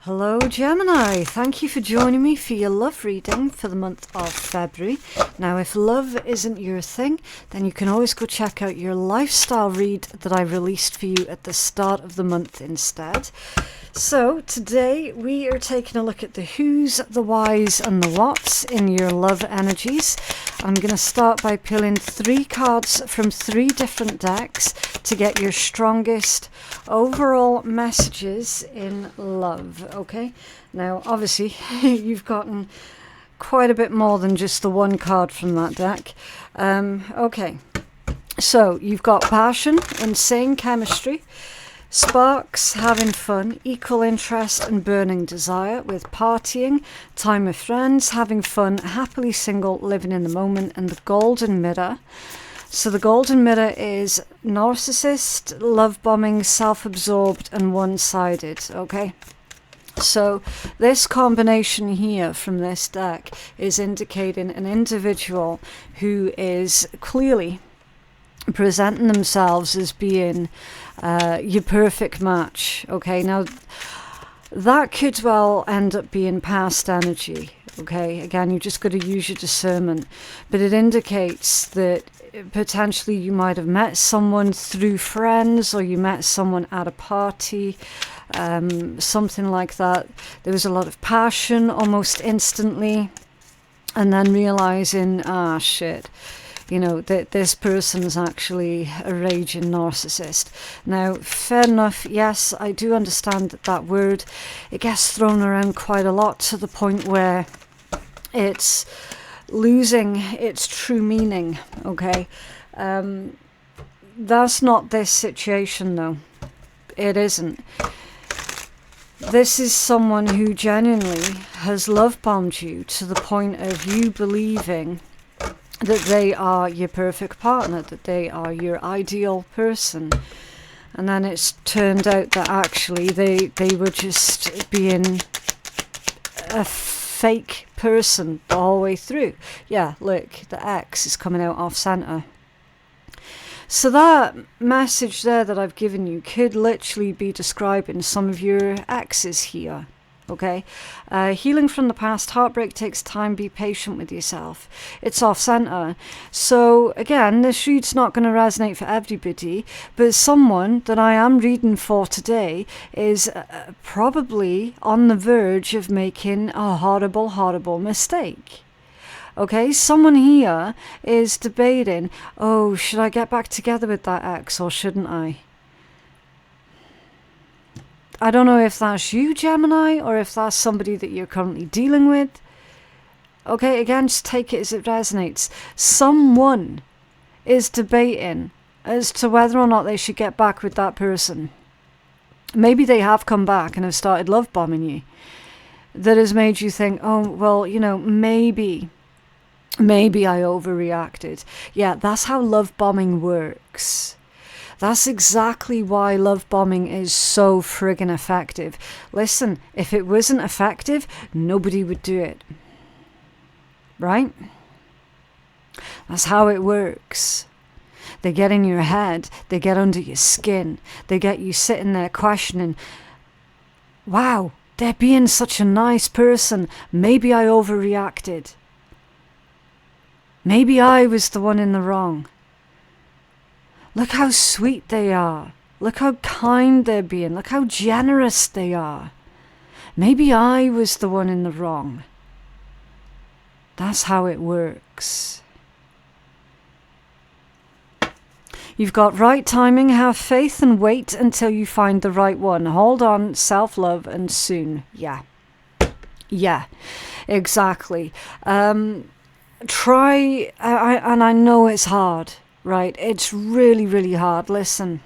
Hello Gemini, thank you for joining me for your love reading for the month of February. Now if love isn't your thing, then you can always go check out your lifestyle read that I released for you at the start of the month instead. So today we are taking a look at the who's, the whys and the whats in your love energies. I'm going to start by pulling 3 cards from 3 different decks to get your strongest overall messages in love. Okay, now obviously you've gotten quite a bit more than just the 1 card from that deck. Okay, so you've got passion, insane chemistry, sparks, having fun, equal interest and burning desire, with partying, time with friends, having fun, happily single, living in the moment, and the golden mirror. So the golden mirror is narcissist, love bombing, self-absorbed and one-sided. Okay, so this combination here from this deck is indicating an individual who is clearly presenting themselves as being your perfect match. Okay, now that could well end up being past energy. Okay, again, you just got to use your discernment, but it indicates that potentially you might have met someone through friends, or you met someone at a party, something like that. There was a lot of passion almost instantly, and then realizing, shit, you know, that this person is actually a raging narcissist. Now, fair enough, yes, I do understand that that word, it gets thrown around quite a lot to the point where it's losing its true meaning. Okay, that's not this situation though. It isn't. This is someone who genuinely has love bombed you to the point of you believing that they are your perfect partner, that they are your ideal person, and then it's turned out that actually they were just being a fake person the whole way through. Yeah, look, the X is coming out off center. So that message there that I've given you could literally be describing some of your exes here. Okay, healing from the past, heartbreak takes time, be patient with yourself. It's off center. So again, this read's not going to resonate for everybody, but someone that I am reading for today is probably on the verge of making a horrible, horrible mistake. Okay, someone here is debating, oh, should I get back together with that ex or shouldn't I? I don't know if that's you, Gemini, or if that's somebody that you're currently dealing with. Okay, again, just take it as it resonates. Someone is debating as to whether or not they should get back with that person. Maybe they have come back and have started love bombing you. That has made you think, oh, well, you know, maybe I overreacted. Yeah, that's how love bombing works. That's exactly why love bombing is so friggin' effective. Listen, if it wasn't effective, nobody would do it. Right? That's how it works. They get in your head, they get under your skin, they get you sitting there questioning, wow, they're being such a nice person, maybe I overreacted. Maybe I was the one in the wrong. Look how sweet they are. Look how kind they're being. Look how generous they are. Maybe I was the one in the wrong. That's how it works. You've got right timing, have faith and wait until you find the right one. Hold on, self-love and soon. Yeah, exactly. Try, and I know it's hard. Right, it's really, really hard. Listen,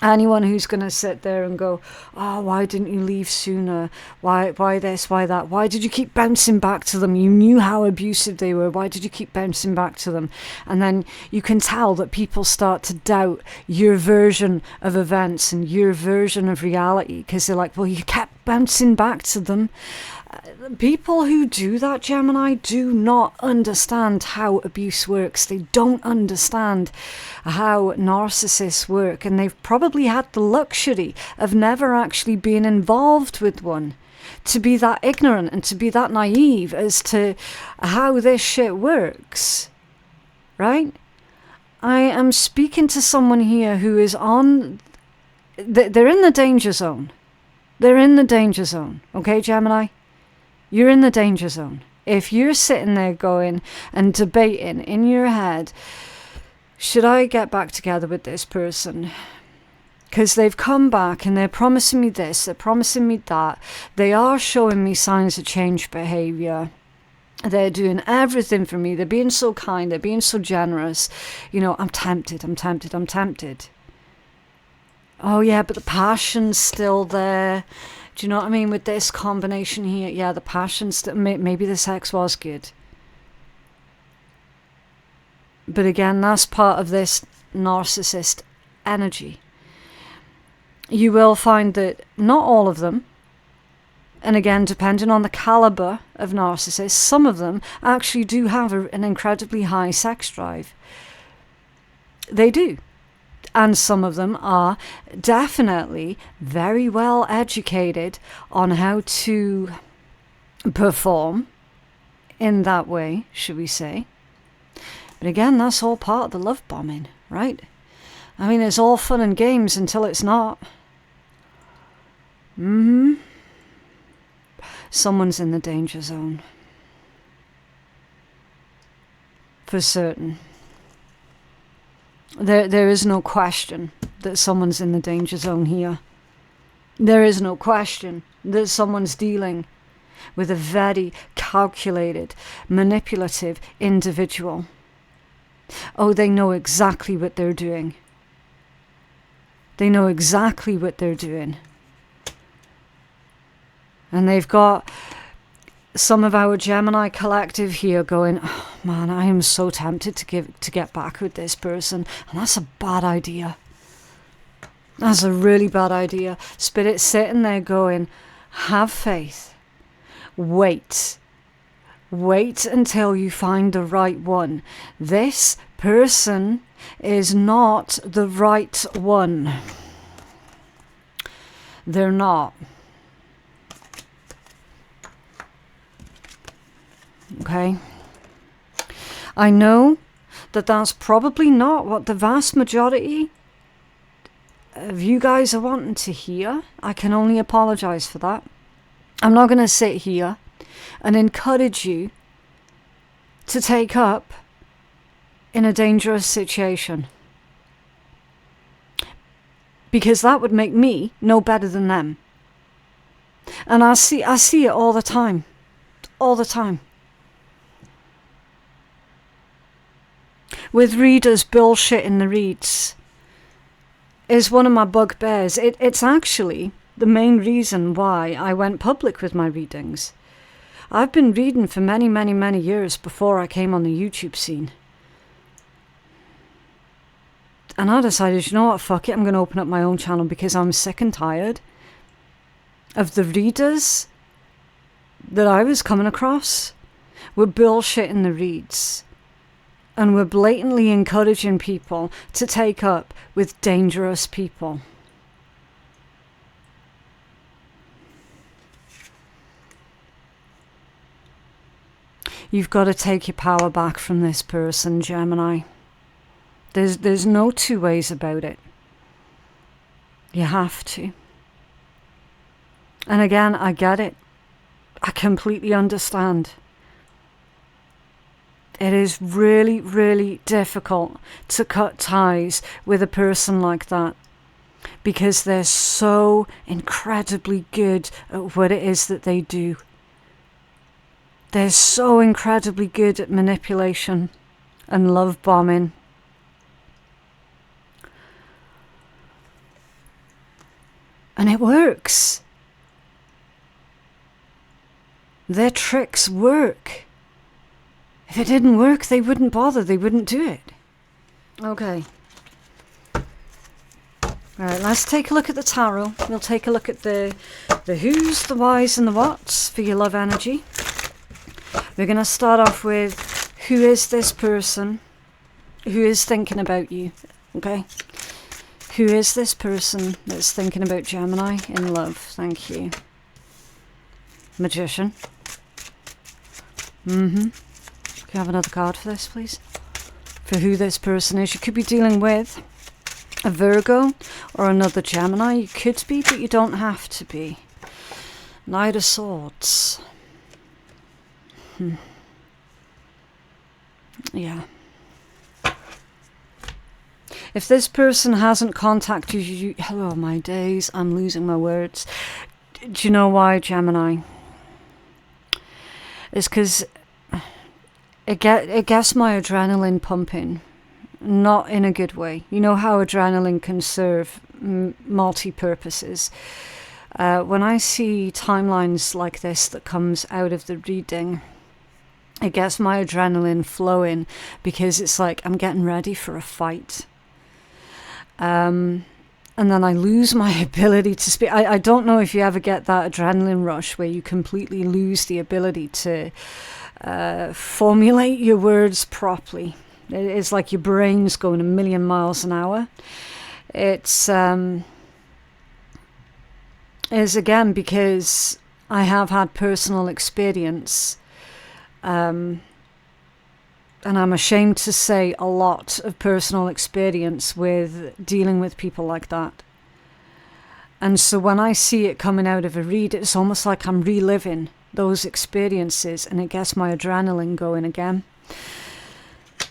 anyone who's going to sit there and go, oh, why didn't you leave sooner? Why this, why that? Why did you keep bouncing back to them? You knew how abusive they were. Why did you keep bouncing back to them? And then you can tell that people start to doubt your version of events and your version of reality, because they're like, well, you kept bouncing back to them. People who do that, Gemini, do not understand how abuse works. They don't understand how narcissists work, and they've probably had the luxury of never actually being involved with one. to be that ignorant and to be that naive as to how this shit works, right? I am speaking to someone here who is on... They're in the danger zone. They're in the danger zone. Okay, Gemini? You're in the danger zone. If you're sitting there going and debating in your head, should I get back together with this person? Because they've come back and they're promising me this, they're promising me that. They are showing me signs of changed behavior. They're doing everything for me. They're being so kind. They're being so generous. You know, I'm tempted. I'm tempted. I'm tempted. Oh, yeah, but the passion's still there. Do you know what I mean? With this combination here, yeah, the passion's still... Maybe the sex was good. But again, that's part of this narcissist energy. You will find that not all of them, and again, depending on the caliber of narcissists, some of them actually do have an incredibly high sex drive. They do. And some of them are definitely very well educated on how to perform in that way, should we say. But again, that's all part of the love bombing, right? I mean, it's all fun and games until it's not. Someone's in the danger zone. For certain. There is no question that someone's in the danger zone here. There is no question that someone's dealing with a very calculated, manipulative individual. Oh, they know exactly what they're doing. They know exactly what they're doing. And they've got some of our Gemini collective here going, oh man, I am so tempted to get back with this person. And that's a bad idea. That's a really bad idea. Spirit's sitting there going, have faith. Wait. Wait until you find the right one. This person is not the right one. They're not. Okay? I know that that's probably not what the vast majority of you guys are wanting to hear. I can only apologize for that. I'm not going to sit here and encourage you to take up in a dangerous situation, because that would make me no better than them. And I see it all the time. All the time. With readers bullshitting the reads is one of my bugbears. It's actually the main reason why I went public with my readings. I've been reading for many, many, many years before I came on the YouTube scene. And I decided, you know what, fuck it, I'm going to open up my own channel because I'm sick and tired of the readers that I was coming across were bullshitting the reads. And we're blatantly encouraging people to take up with dangerous people. You've got to take your power back from this person, Gemini. There's no two ways about it. You have to. And again, I get it. I completely understand. It is really, really difficult to cut ties with a person like that, because they're so incredibly good at what it is that they do. They're so incredibly good at manipulation and love bombing. And it works. Their tricks work. If it didn't work, they wouldn't bother. They wouldn't do it. Okay. Alright, let's take a look at the tarot. We'll take a look at the who's, the whys and the whats for your love energy. We're going to start off with, who is this person who is thinking about you? Okay. Who is this person that's thinking about Gemini in love? Thank you. Magician. Can you have another card for this, please? For who this person is. You could be dealing with a Virgo or another Gemini. You could be, but you don't have to be. Knight of Swords. Yeah. If this person hasn't contacted you, hello my days, I'm losing my words. Do you know why, Gemini? It's because it gets my adrenaline pumping, not in a good way. You know how adrenaline can serve multi-purposes. When I see timelines like this that comes out of the reading, it gets my adrenaline flowing because it's like I'm getting ready for a fight. And then I lose my ability to speak. I don't know if you ever get that adrenaline rush where you completely lose the ability to formulate your words properly. It's like your brain's going a million miles an hour. It's again because I have had personal experience, and I'm ashamed to say a lot of personal experience with dealing with people like that. And so when I see it coming out of a read, it's almost like I'm reliving those experiences, and it gets my adrenaline going again.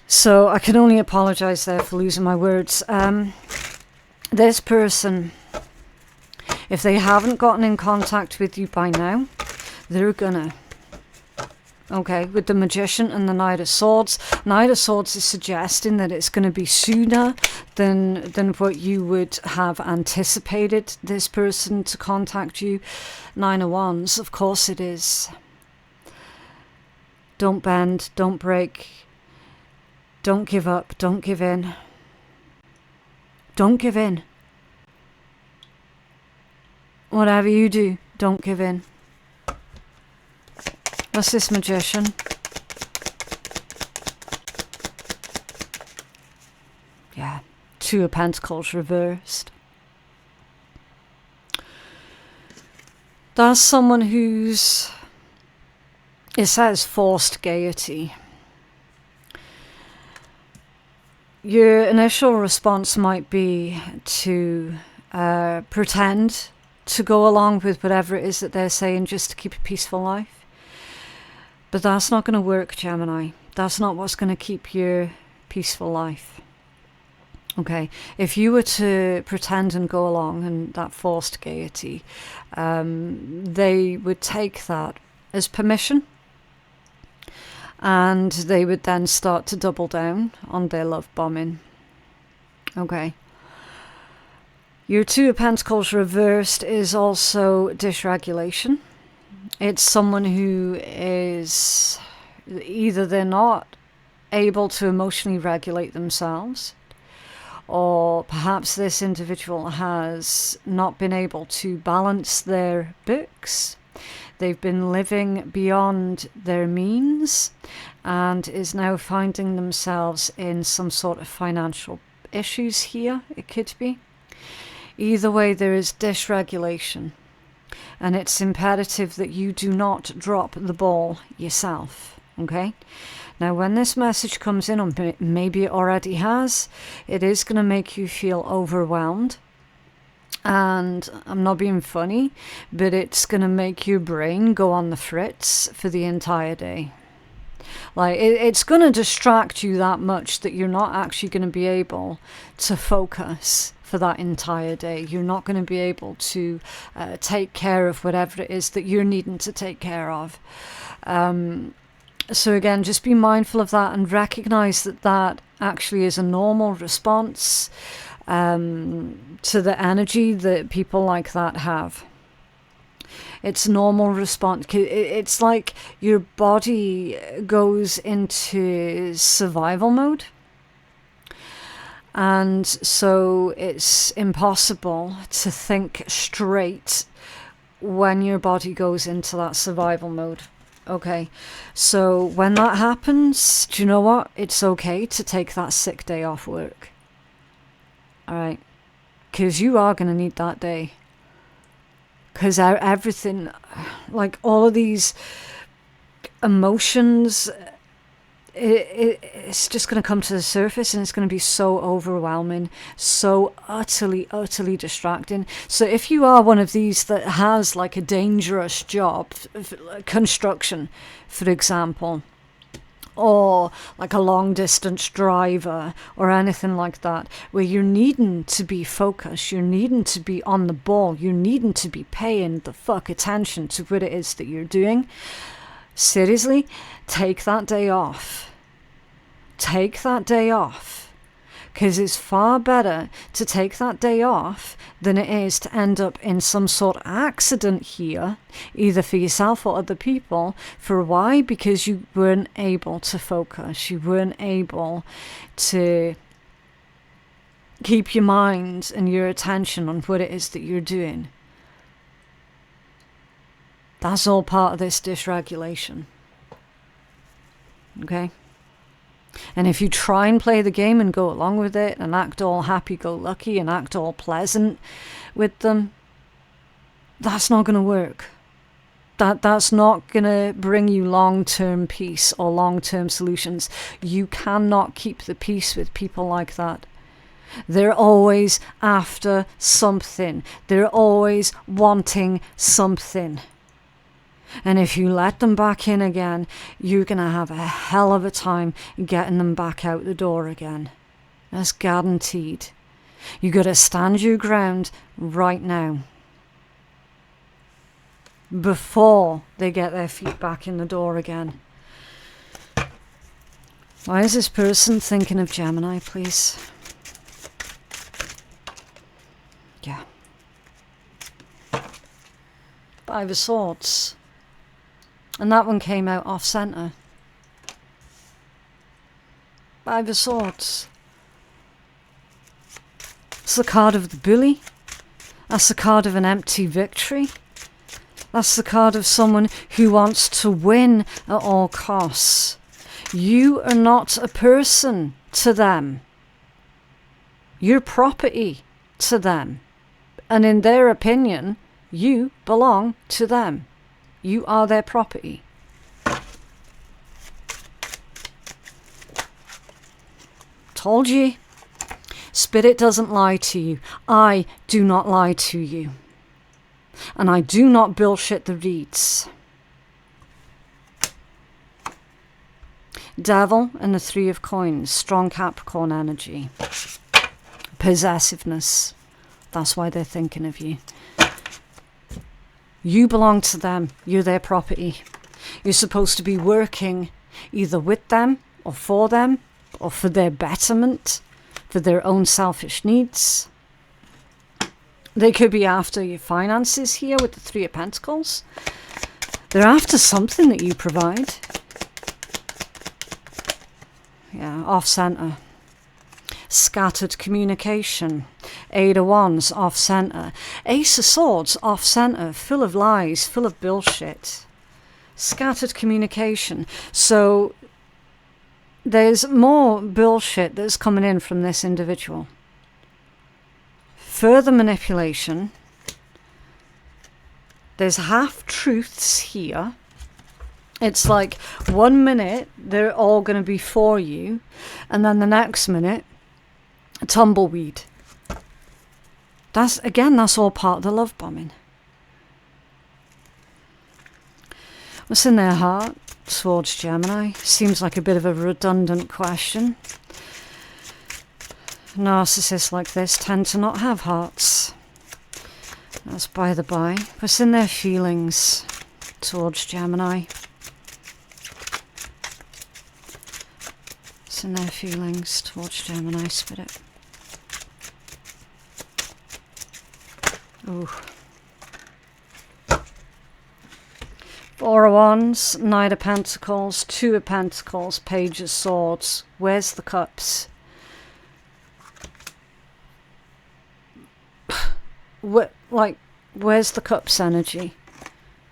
So I can only apologize there for losing my words. This person, if they haven't gotten in contact with you by now, they're gonna. Okay, with the Magician and the Knight of Swords. Knight of Swords is suggesting that it's going to be sooner than what you would have anticipated this person to contact you. Nine of Wands, of course it is. Don't bend, don't break, don't give up, don't give in. Don't give in. Whatever you do, don't give in. What's this Magician? Yeah, Two of Pentacles reversed. That's someone who's, it says forced gaiety. Your initial response might be to pretend to go along with whatever it is that they're saying just to keep a peaceful life. But that's not going to work, Gemini. That's not what's going to keep your peaceful life. Okay, if you were to pretend and go along and that forced gaiety, they would take that as permission, and they would then start to double down on their love bombing. Okay. Your Two of Pentacles reversed is also dysregulation. It's someone who is either they're not able to emotionally regulate themselves, or perhaps this individual has not been able to balance their books. They've been living beyond their means and is now finding themselves in some sort of financial issues here. It could be. Either way, there is dysregulation. And it's imperative that you do not drop the ball yourself, okay? Now, when this message comes in, or maybe it already has, it is going to make you feel overwhelmed. And I'm not being funny, but it's going to make your brain go on the fritz for the entire day. Like, it's going to distract you that much that you're not actually going to be able to focus for that entire day. You're not going to be able to take care of whatever it is that you're needing to take care of. So again, just be mindful of that and recognize that that actually is a normal response to the energy that people like that have. It's normal response. It's like your body goes into survival mode. And so it's impossible to think straight when your body goes into that survival mode. Okay, so when that happens, do you know what? It's okay to take that sick day off work. All right, because you are going to need that day. Because everything, like all of these emotions, it's just going to come to the surface, and it's going to be so overwhelming, so utterly distracting. So if you are one of these that has like a dangerous job, construction, for example, or like a long distance driver or anything like that, where you're needing to be focused, you're needing to be on the ball, you're needing to be paying the fuck attention to what it is that you're doing, seriously, take that day off. Take that day off. Because it's far better to take that day off than it is to end up in some sort of accident here, either for yourself or other people. For why? Because you weren't able to focus. You weren't able to keep your mind and your attention on what it is that you're doing. That's all part of this dysregulation. Okay? And if you try and play the game and go along with it and act all happy-go-lucky and act all pleasant with them, that's not going to work. That's not going to bring you long-term peace or long-term solutions. You cannot keep the peace with people like that. They're always after something. They're always wanting something. And if you let them back in again, you're going to have a hell of a time getting them back out the door again. That's guaranteed. You got to stand your ground right now, before they get their feet back in the door again. Why is this person thinking of Gemini, please? Yeah. Five of Swords. And that one came out off centre. Five of Swords. It's the card of the bully. That's the card of an empty victory. That's the card of someone who wants to win at all costs. You are not a person to them. You're property to them. And in their opinion, you belong to them. You are their property. Told you. Spirit doesn't lie to you. I do not lie to you. And I do not bullshit the reads. Devil and the Three of Coins. Strong Capricorn energy. Possessiveness. That's why they're thinking of you. You belong to them. You're their property. You're supposed to be working either with them or for their betterment, for their own selfish needs. They could be after your finances here with the Three of Pentacles. They're after something that you provide. Yeah, off center. Scattered communication. Eight of Wands, off centre. Ace of Swords, off centre, full of lies, full of bullshit. Scattered communication. So there's more bullshit that's coming in from this individual. Further manipulation. There's half-truths here. It's like 1 minute they're all going to be for you, and then the next minute, a tumbleweed. That's all part of the love bombing. What's in their heart towards Gemini? Seems like a bit of a redundant question. Narcissists like this tend to not have hearts. That's by the by. What's in their feelings towards Gemini? What's in their feelings towards Gemini, Spirit? Ooh. Four of Wands, Knight of Pentacles, Two of Pentacles, Page of Swords. Where's the Cups? Where's the Cups energy?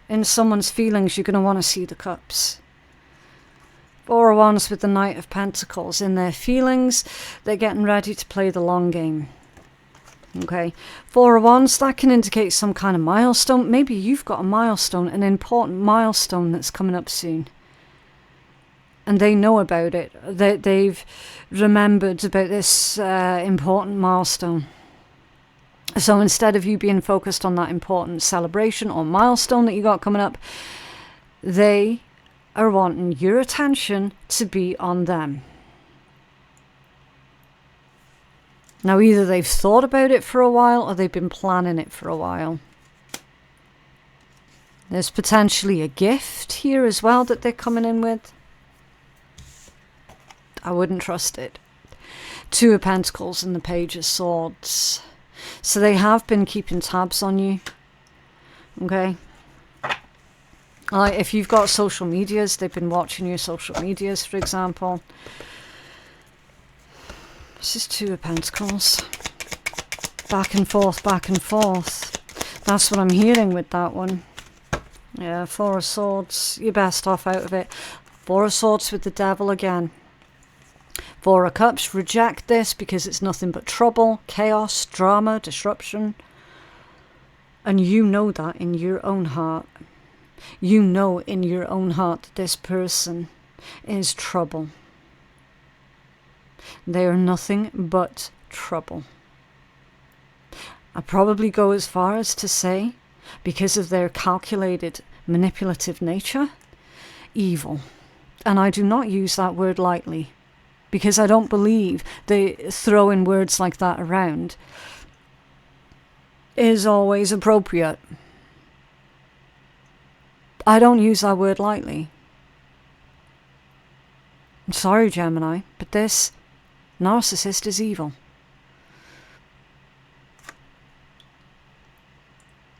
In someone's feelings, you're going to want to see the Cups. Four of Wands with the Knight of Pentacles. In their feelings, they're getting ready to play the long game. Okay, Four of Wands, that can indicate some kind of milestone. Maybe you've got a milestone, an important milestone that's coming up soon. And they know about it. They've remembered about this important milestone. So instead of you being focused on that important celebration or milestone that you got coming up, they are wanting your attention to be on them. Now, either they've thought about it for a while or they've been planning it for a while. There's potentially a gift here as well that they're coming in with. I wouldn't trust it. Two of Pentacles and the Page of Swords. So they have been keeping tabs on you. Okay. If you've got social medias, they've been watching your social medias, for example. This is Two of Pentacles. Back and forth, back and forth. That's what I'm hearing with that one. Yeah, Four of Swords. You're best off out of it. Four of Swords with the Devil again. Four of Cups. Reject this because it's nothing but trouble, chaos, drama, disruption. And you know that in your own heart. You know in your own heart that this person is trouble. They are nothing but trouble. I probably go as far as to say, because of their calculated, manipulative nature, evil. And I do not use that word lightly, because I don't believe they throwing words like that around is always appropriate. I don't use that word lightly. I'm sorry, Gemini, but this narcissist is evil.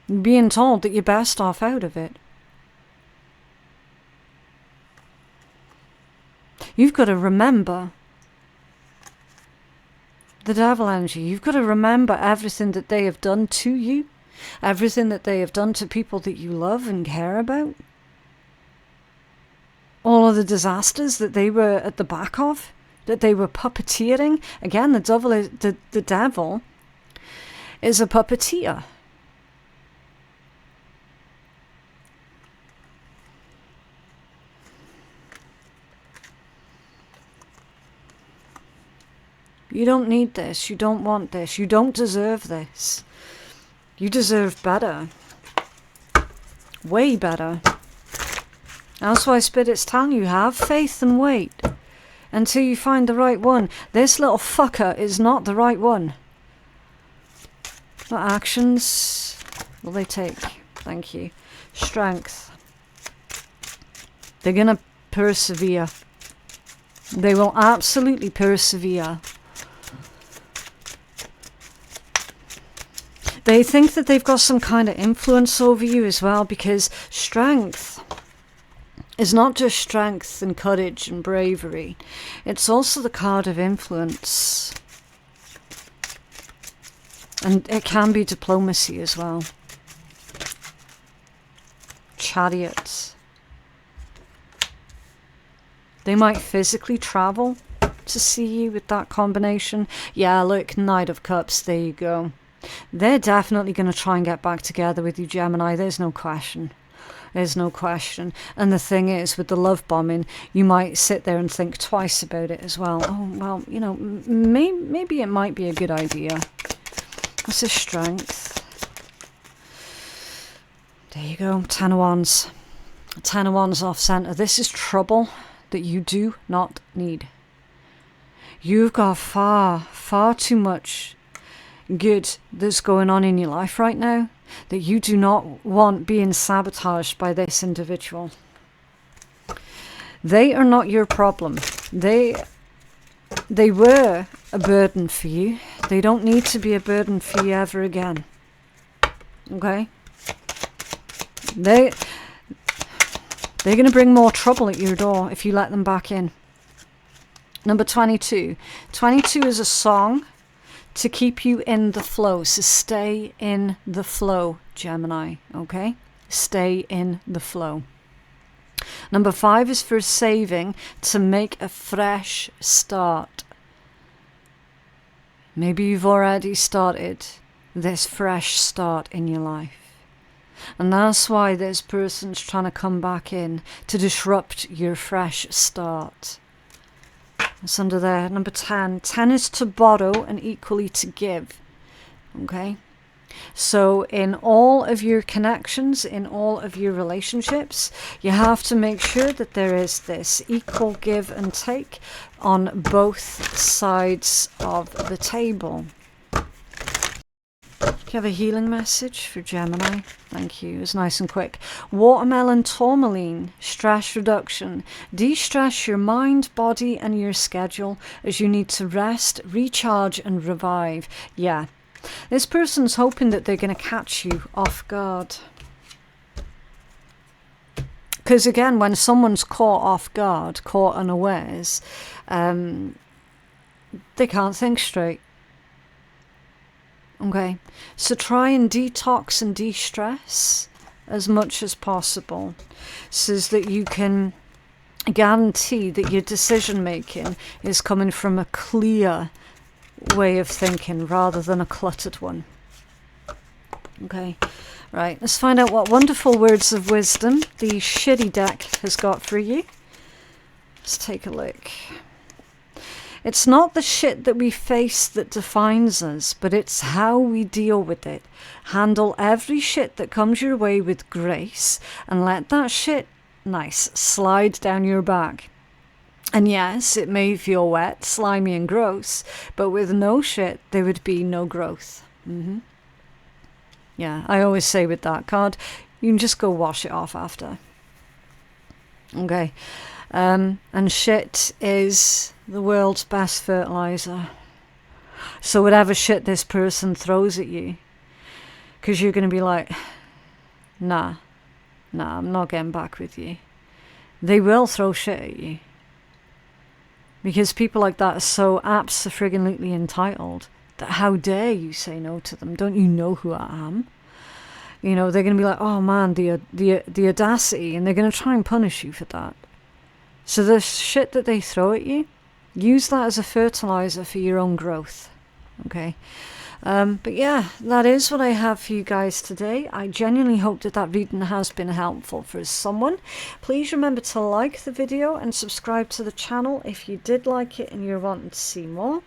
Being told that you're best off out of it. You've got to remember the devil energy. You've got to remember everything that they have done to you. Everything that they have done to people that you love and care about. All of the disasters that they were at the back of. That they were puppeteering. Again, the devil is a puppeteer. You don't need this. You don't want this. You don't deserve this. You deserve better. Way better. That's why Spirit's telling you, have faith and wait until you find the right one. This little fucker is not the right one. What actions will they take? Thank you. Strength. They're going to persevere. They will absolutely persevere. They think that they've got some kind of influence over you as well, because strength is not just strength and courage and bravery. It's also the card of influence. And it can be diplomacy as well. Chariot. They might physically travel to see you with that combination. Yeah, look, Knight of Cups, there you go. They're definitely going to try and get back together with you, Gemini. There's no question. There's no question. And the thing is, with the love bombing, you might sit there and think twice about it as well. Oh, well, you know, maybe it might be a good idea. What's his strength? There you go. Ten of Wands. Ten of Wands off center. This is trouble that you do not need. You've got far too much good that's going on in your life right now that you do not want being sabotaged by this individual. They are not your problem. They were a burden for you. They don't need to be a burden for you ever again. Okay? They're going to bring more trouble at your door if you let them back in. Number 22. 22 is a song to keep you in the flow. So stay in the flow, Gemini. Okay? Stay in the flow. Number 5 is for saving to make a fresh start. Maybe you've already started this fresh start in your life. And that's why this person's trying to come back in to disrupt your fresh start. It's under there. Number 10. 10 is to borrow and equally to give. Okay? So in all of your connections, in all of your relationships, you have to make sure that there is this equal give and take on both sides of the table. Do you have a healing message for Gemini? Thank you. It's nice and quick. Watermelon tourmaline, stress reduction. De-stress your mind, body, and your schedule as you need to rest, recharge, and revive. Yeah. This person's hoping that they're going to catch you off guard. Because again, when someone's caught off guard, caught unawares, they can't think straight. Okay, so try and detox and de-stress as much as possible so that you can guarantee that your decision making is coming from a clear way of thinking rather than a cluttered one. Okay, right, let's find out what wonderful words of wisdom the shitty deck has got for you. Let's take a look. It's not the shit that we face that defines us, but it's how we deal with it. Handle every shit that comes your way with grace and let that shit, nice, slide down your back. And yes, it may feel wet, slimy and gross, but with no shit, there would be no growth. Yeah, I always say with that card, you can just go wash it off after. Okay. And shit is the world's best fertilizer. So whatever shit this person throws at you, because you're going to be like, nah, I'm not getting back with you. They will throw shit at you. Because people like that are so abso-friggin-lutely entitled that how dare you say no to them? Don't you know who I am? You know, they're going to be like, oh man, the audacity, and they're going to try and punish you for that. So the shit that they throw at you, use that as a fertilizer for your own growth. Okay. But yeah, that is what I have for you guys today. I genuinely hope that that reading has been helpful for someone. Please remember to like the video and subscribe to the channel if you did like it and you're wanting to see more.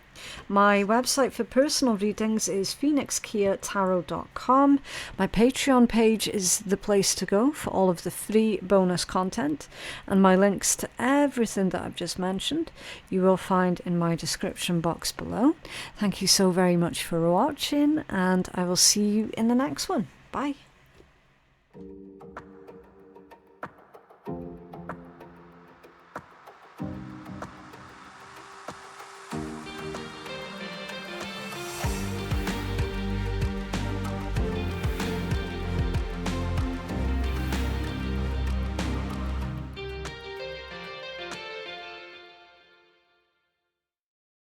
My website for personal readings is phoenixkeiatarot.com. My Patreon page is the place to go for all of the free bonus content, and my links to everything that I've just mentioned you will find in my description box below. Thank you so very much for watching, and I will see you in the next one. Bye.